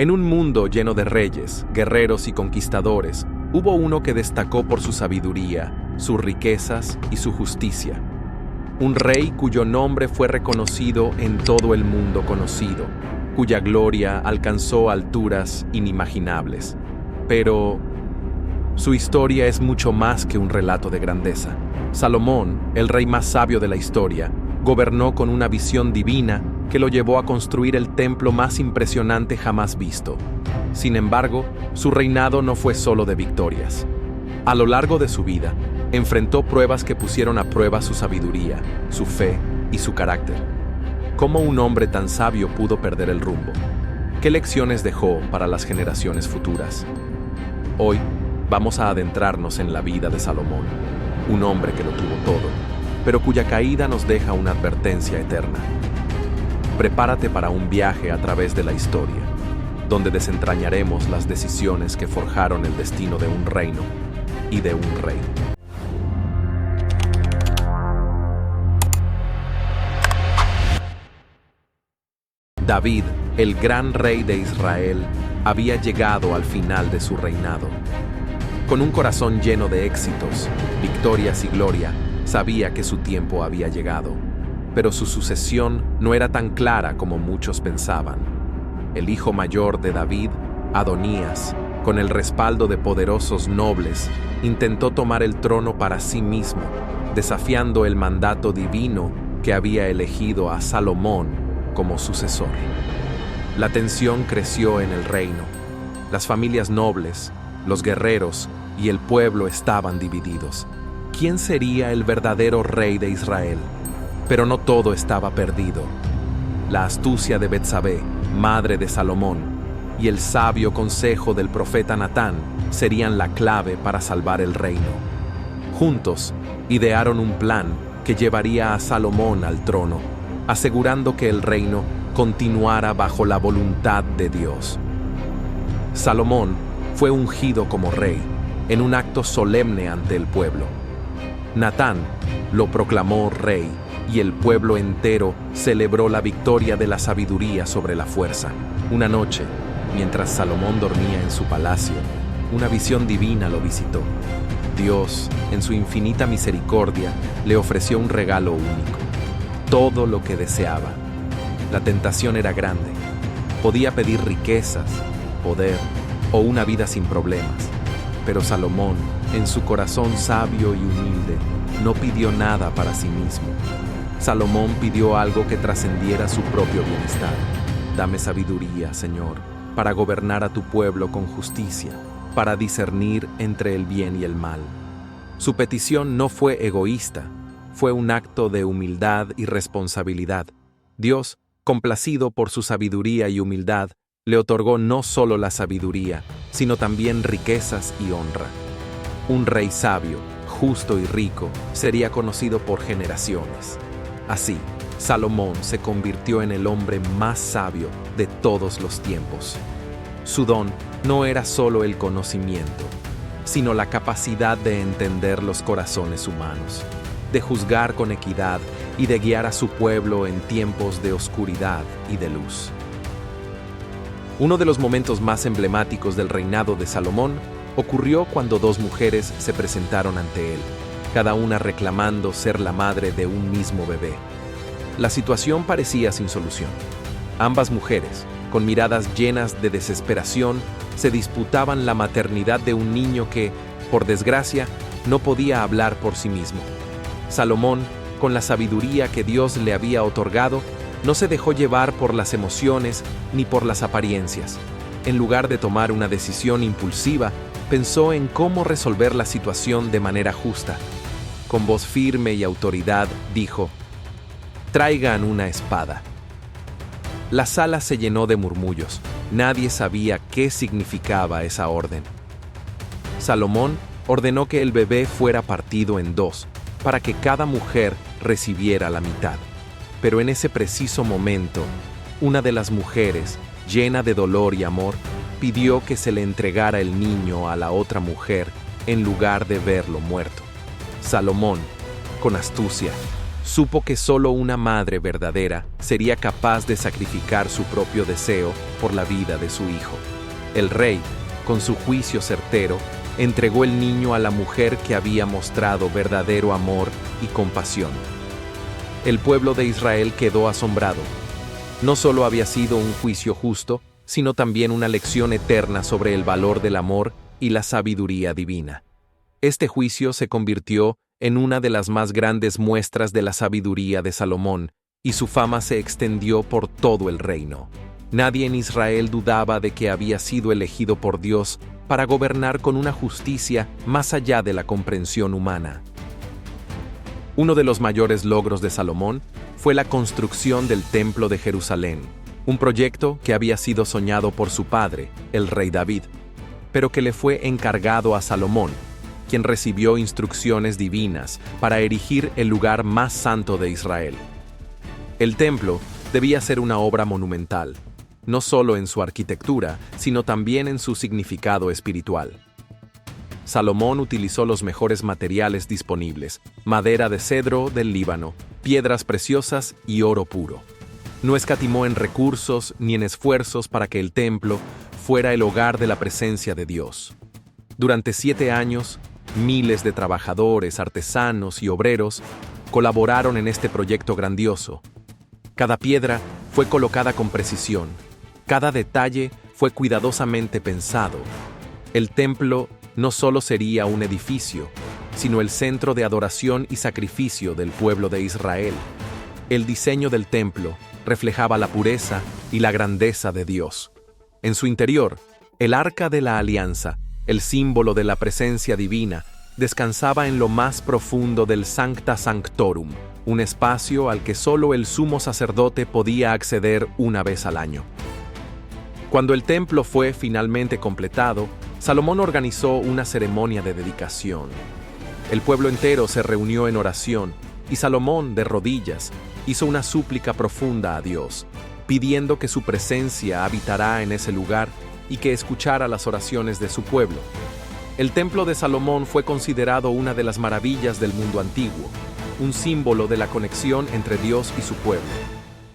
En un mundo lleno de reyes, guerreros y conquistadores, hubo uno que destacó por su sabiduría, sus riquezas y su justicia. Un rey cuyo nombre fue reconocido en todo el mundo conocido, cuya gloria alcanzó alturas inimaginables. Pero su historia es mucho más que un relato de grandeza. Salomón, el rey más sabio de la historia, gobernó con una visión divina que lo llevó a construir el templo más impresionante jamás visto. Sin embargo, su reinado no fue solo de victorias. A lo largo de su vida, enfrentó pruebas que pusieron a prueba su sabiduría, su fe y su carácter. ¿Cómo un hombre tan sabio pudo perder el rumbo? ¿Qué lecciones dejó para las generaciones futuras? Hoy vamos a adentrarnos en la vida de Salomón, un hombre que lo tuvo todo, pero cuya caída nos deja una advertencia eterna. Prepárate para un viaje a través de la historia, donde desentrañaremos las decisiones que forjaron el destino de un reino y de un rey. David, el gran rey de Israel, había llegado al final de su reinado. Con un corazón lleno de éxitos, victorias y gloria, sabía que su tiempo había llegado. Pero su sucesión no era tan clara como muchos pensaban. El hijo mayor de David, Adonías, con el respaldo de poderosos nobles, intentó tomar el trono para sí mismo, desafiando el mandato divino que había elegido a Salomón como sucesor. La tensión creció en el reino. Las familias nobles, los guerreros y el pueblo estaban divididos. ¿Quién sería el verdadero rey de Israel? Pero no todo estaba perdido. La astucia de Betsabé, madre de Salomón, y el sabio consejo del profeta Natán serían la clave para salvar el reino. Juntos, idearon un plan que llevaría a Salomón al trono, asegurando que el reino continuara bajo la voluntad de Dios. Salomón fue ungido como rey en un acto solemne ante el pueblo. Natán lo proclamó rey y el pueblo entero celebró la victoria de la sabiduría sobre la fuerza. Una noche, mientras Salomón dormía en su palacio, una visión divina lo visitó. Dios, en su infinita misericordia, le ofreció un regalo único, todo lo que deseaba. La tentación era grande. Podía pedir riquezas, poder o una vida sin problemas. Pero Salomón, en su corazón sabio y humilde, no pidió nada para sí mismo. Salomón pidió algo que trascendiera su propio bienestar. Dame sabiduría, Señor, para gobernar a tu pueblo con justicia, para discernir entre el bien y el mal. Su petición no fue egoísta, fue un acto de humildad y responsabilidad. Dios, complacido por su sabiduría y humildad, le otorgó no solo la sabiduría, sino también riquezas y honra. Un rey sabio, justo y rico, sería conocido por generaciones. Así, Salomón se convirtió en el hombre más sabio de todos los tiempos. Su don no era solo el conocimiento, sino la capacidad de entender los corazones humanos, de juzgar con equidad y de guiar a su pueblo en tiempos de oscuridad y de luz. Uno de los momentos más emblemáticos del reinado de Salomón ocurrió cuando dos mujeres se presentaron ante él, cada una reclamando ser la madre de un mismo bebé. La situación parecía sin solución. Ambas mujeres, con miradas llenas de desesperación, se disputaban la maternidad de un niño que, por desgracia, no podía hablar por sí mismo. Salomón, con la sabiduría que Dios le había otorgado, no se dejó llevar por las emociones ni por las apariencias. En lugar de tomar una decisión impulsiva, pensó en cómo resolver la situación de manera justa. Con voz firme y autoridad, dijo: «Traigan una espada». La sala se llenó de murmullos. Nadie sabía qué significaba esa orden. Salomón ordenó que el bebé fuera partido en dos, para que cada mujer recibiera la mitad. Pero en ese preciso momento, una de las mujeres, llena de dolor y amor, pidió que se le entregara el niño a la otra mujer en lugar de verlo muerto. Salomón, con astucia, supo que solo una madre verdadera sería capaz de sacrificar su propio deseo por la vida de su hijo. El rey, con su juicio certero, entregó el niño a la mujer que había mostrado verdadero amor y compasión. El pueblo de Israel quedó asombrado. No solo había sido un juicio justo, sino también una lección eterna sobre el valor del amor y la sabiduría divina. Este juicio se convirtió en una de las más grandes muestras de la sabiduría de Salomón, y su fama se extendió por todo el reino. Nadie en Israel dudaba de que había sido elegido por Dios para gobernar con una justicia más allá de la comprensión humana. Uno de los mayores logros de Salomón fue la construcción del Templo de Jerusalén, un proyecto que había sido soñado por su padre, el rey David, pero que le fue encargado a Salomón, quien recibió instrucciones divinas para erigir el lugar más santo de Israel. El templo debía ser una obra monumental, no solo en su arquitectura, sino también en su significado espiritual. Salomón utilizó los mejores materiales disponibles: madera de cedro del Líbano, piedras preciosas y oro puro. No escatimó en recursos ni en esfuerzos para que el templo fuera el hogar de la presencia de Dios. Durante 7 años, miles de trabajadores, artesanos y obreros colaboraron en este proyecto grandioso. Cada piedra fue colocada con precisión, cada detalle fue cuidadosamente pensado. El templo no solo sería un edificio, sino el centro de adoración y sacrificio del pueblo de Israel. El diseño del templo reflejaba la pureza y la grandeza de Dios. En su interior, el Arca de la Alianza, el símbolo de la presencia divina, descansaba en lo más profundo del Sancta Sanctorum, un espacio al que solo el sumo sacerdote podía acceder una vez al año. Cuando el templo fue finalmente completado, Salomón organizó una ceremonia de dedicación. El pueblo entero se reunió en oración y Salomón, de rodillas, hizo una súplica profunda a Dios, pidiendo que su presencia habitará en ese lugar y que escuchara las oraciones de su pueblo. El templo de Salomón fue considerado una de las maravillas del mundo antiguo, un símbolo de la conexión entre Dios y su pueblo.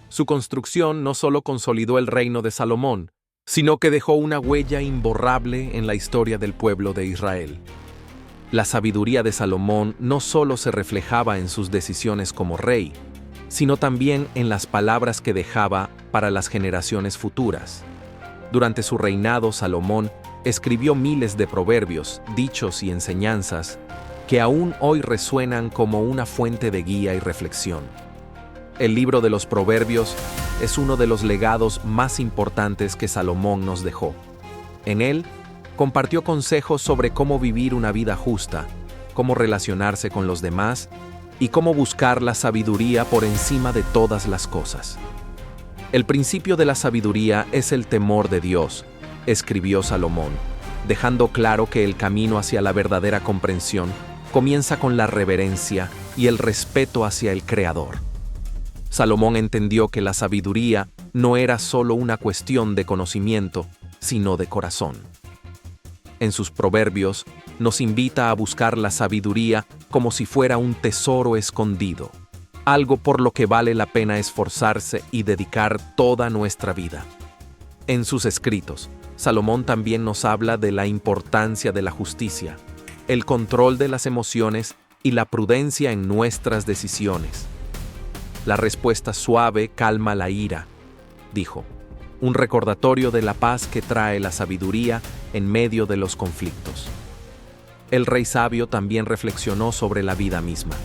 Su construcción no solo consolidó el reino de Salomón, sino que dejó una huella imborrable en la historia del pueblo de Israel. La sabiduría de Salomón no solo se reflejaba en sus decisiones como rey, sino también en las palabras que dejaba para las generaciones futuras. Durante su reinado, Salomón escribió miles de proverbios, dichos y enseñanzas que aún hoy resuenan como una fuente de guía y reflexión. El libro de los Proverbios es uno de los legados más importantes que Salomón nos dejó. En él, compartió consejos sobre cómo vivir una vida justa, cómo relacionarse con los demás y cómo buscar la sabiduría por encima de todas las cosas. El principio de la sabiduría es el temor de Dios, escribió Salomón, dejando claro que el camino hacia la verdadera comprensión comienza con la reverencia y el respeto hacia el Creador. Salomón entendió que la sabiduría no era solo una cuestión de conocimiento, sino de corazón. En sus proverbios, nos invita a buscar la sabiduría como si fuera un tesoro escondido, algo por lo que vale la pena esforzarse y dedicar toda nuestra vida. En sus escritos, Salomón también nos habla de la importancia de la justicia, el control de las emociones y la prudencia en nuestras decisiones. La respuesta suave calma la ira, dijo, un recordatorio de la paz que trae la sabiduría en medio de los conflictos. El rey sabio también reflexionó sobre la vida misma.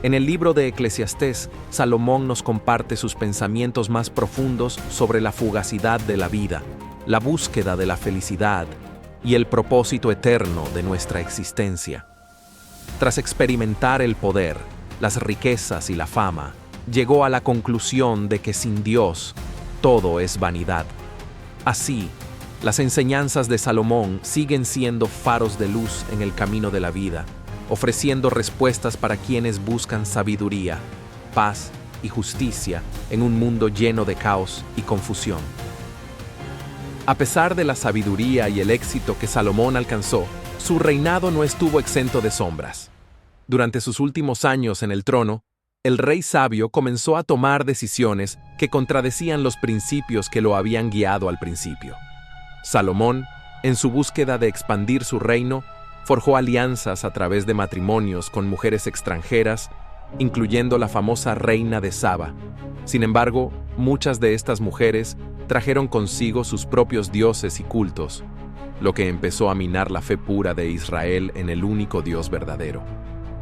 En el libro de Eclesiastés, Salomón nos comparte sus pensamientos más profundos sobre la fugacidad de la vida, la búsqueda de la felicidad y el propósito eterno de nuestra existencia. Tras experimentar el poder, las riquezas y la fama, llegó a la conclusión de que sin Dios, todo es vanidad. Así, las enseñanzas de Salomón siguen siendo faros de luz en el camino de la vida, ofreciendo respuestas para quienes buscan sabiduría, paz y justicia en un mundo lleno de caos y confusión. A pesar de la sabiduría y el éxito que Salomón alcanzó, su reinado no estuvo exento de sombras. Durante sus últimos años en el trono, el rey sabio comenzó a tomar decisiones que contradecían los principios que lo habían guiado al principio. Salomón, en su búsqueda de expandir su reino, forjó alianzas a través de matrimonios con mujeres extranjeras, incluyendo la famosa reina de Saba. Sin embargo, muchas de estas mujeres trajeron consigo sus propios dioses y cultos, lo que empezó a minar la fe pura de Israel en el único Dios verdadero.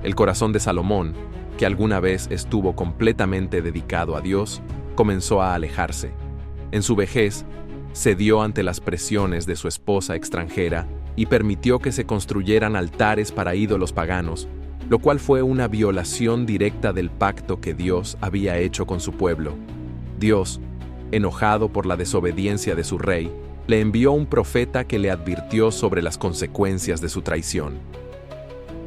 El corazón de Salomón, que alguna vez estuvo completamente dedicado a Dios, comenzó a alejarse. En su vejez, cedió ante las presiones de su esposa extranjera y permitió que se construyeran altares para ídolos paganos, lo cual fue una violación directa del pacto que Dios había hecho con su pueblo. Dios, enojado por la desobediencia de su rey, le envió un profeta que le advirtió sobre las consecuencias de su traición.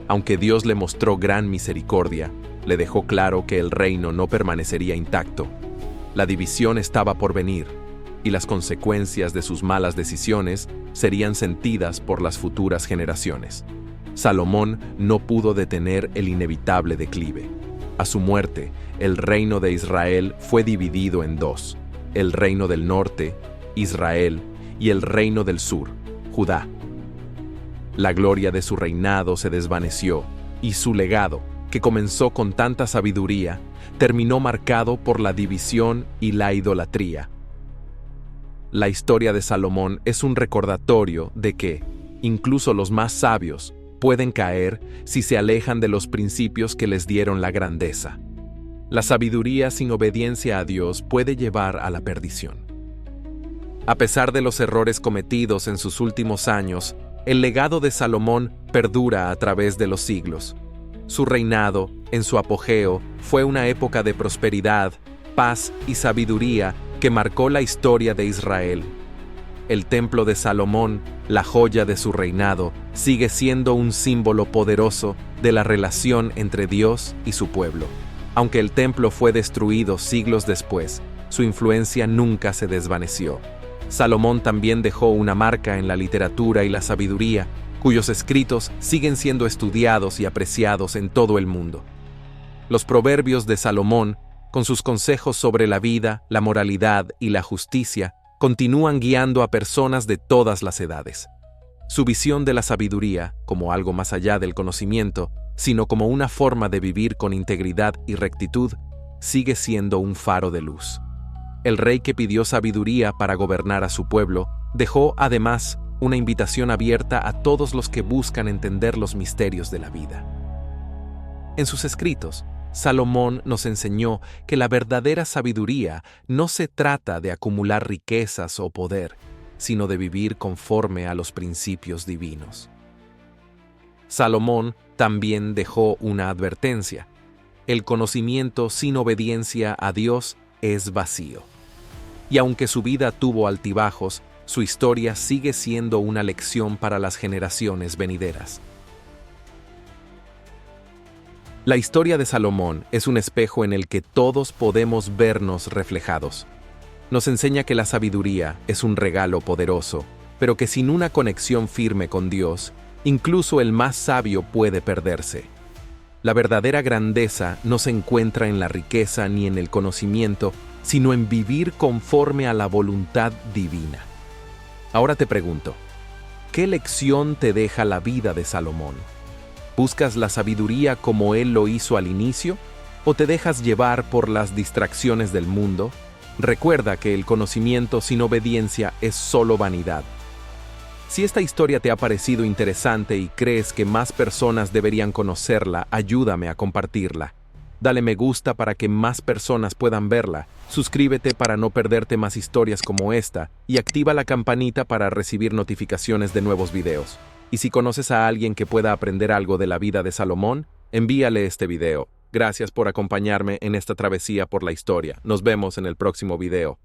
Aunque Dios le mostró gran misericordia, le dejó claro que el reino no permanecería intacto. La división estaba por venir, y las consecuencias de sus malas decisiones serían sentidas por las futuras generaciones. Salomón no pudo detener el inevitable declive. A su muerte, el reino de Israel fue dividido en dos: el reino del norte, Israel, y el reino del sur, Judá. La gloria de su reinado se desvaneció, y su legado, que comenzó con tanta sabiduría, terminó marcado por la división y la idolatría. La historia de Salomón es un recordatorio de que, incluso los más sabios, pueden caer si se alejan de los principios que les dieron la grandeza. La sabiduría sin obediencia a Dios puede llevar a la perdición. A pesar de los errores cometidos en sus últimos años, el legado de Salomón perdura a través de los siglos. Su reinado, en su apogeo, fue una época de prosperidad, paz y sabiduría que marcó la historia de Israel. El templo de Salomón, la joya de su reinado, sigue siendo un símbolo poderoso de la relación entre Dios y su pueblo. Aunque el templo fue destruido siglos después, su influencia nunca se desvaneció. Salomón también dejó una marca en la literatura y la sabiduría, cuyos escritos siguen siendo estudiados y apreciados en todo el mundo. Los proverbios de Salomón, con sus consejos sobre la vida, la moralidad y la justicia, continúan guiando a personas de todas las edades. Su visión de la sabiduría, como algo más allá del conocimiento, sino como una forma de vivir con integridad y rectitud, sigue siendo un faro de luz. El rey que pidió sabiduría para gobernar a su pueblo, dejó además una invitación abierta a todos los que buscan entender los misterios de la vida. En sus escritos, Salomón nos enseñó que la verdadera sabiduría no se trata de acumular riquezas o poder, sino de vivir conforme a los principios divinos. Salomón también dejó una advertencia: el conocimiento sin obediencia a Dios es vacío. Y aunque su vida tuvo altibajos, su historia sigue siendo una lección para las generaciones venideras. La historia de Salomón es un espejo en el que todos podemos vernos reflejados. Nos enseña que la sabiduría es un regalo poderoso, pero que sin una conexión firme con Dios, incluso el más sabio puede perderse. La verdadera grandeza no se encuentra en la riqueza ni en el conocimiento, sino en vivir conforme a la voluntad divina. Ahora te pregunto, ¿qué lección te deja la vida de Salomón? ¿Buscas la sabiduría como él lo hizo al inicio? ¿O te dejas llevar por las distracciones del mundo? Recuerda que el conocimiento sin obediencia es solo vanidad. Si esta historia te ha parecido interesante y crees que más personas deberían conocerla, ayúdame a compartirla. Dale me gusta para que más personas puedan verla, suscríbete para no perderte más historias como esta y activa la campanita para recibir notificaciones de nuevos videos. Y si conoces a alguien que pueda aprender algo de la vida de Salomón, envíale este video. Gracias por acompañarme en esta travesía por la historia. Nos vemos en el próximo video.